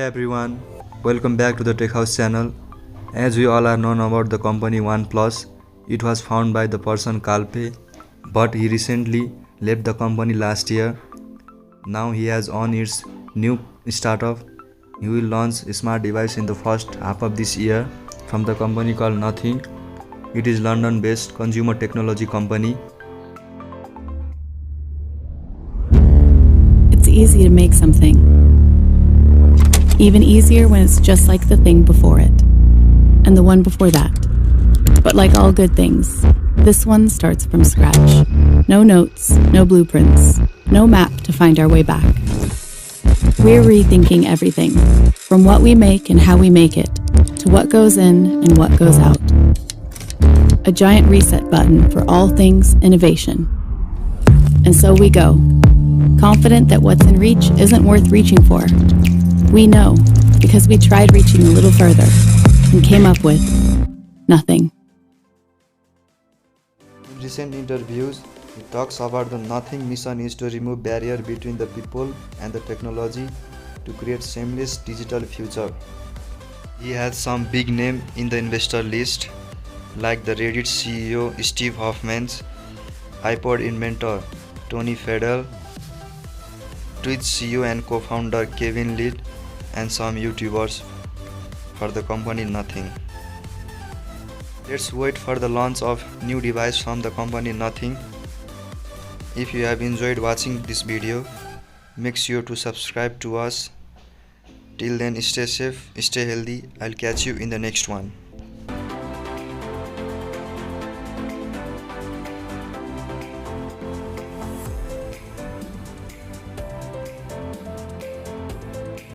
everyone, welcome back to the Tech House channel. As we all are known about the company OnePlus, it was founded by the person Kalpe, but he recently left the company last year. Now he has on its new startup. He will launch a smart device in the first half of this year from the company called Nothing. It is London-based consumer technology company. It's easy to make something. Even easier when it's just like the thing before it, and the one before that. But like all good things, this one starts from scratch. No notes, no blueprints, no map to find our way back. We're rethinking everything, from what we make and how we make it, to what goes in and what goes out. A giant reset button for all things innovation. And so we go, confident that what's in reach isn't worth reaching for. We know, because we tried reaching a little further and came up with nothing. In recent interviews, he talks about the Nothing mission is to remove barrier between the people and the technology to create seamless digital future. He has some big name in the investor list, like the Reddit CEO Steve Hoffman, iPod inventor Tony Fadell, Twitch CEO and co-founder Kevin Lee, and some YouTubers for the company Nothing. Let's wait for the launch of new device from the company Nothing. If you have enjoyed watching this video, make sure to subscribe to us. Till then, stay safe, stay healthy. I'll catch you in the next one.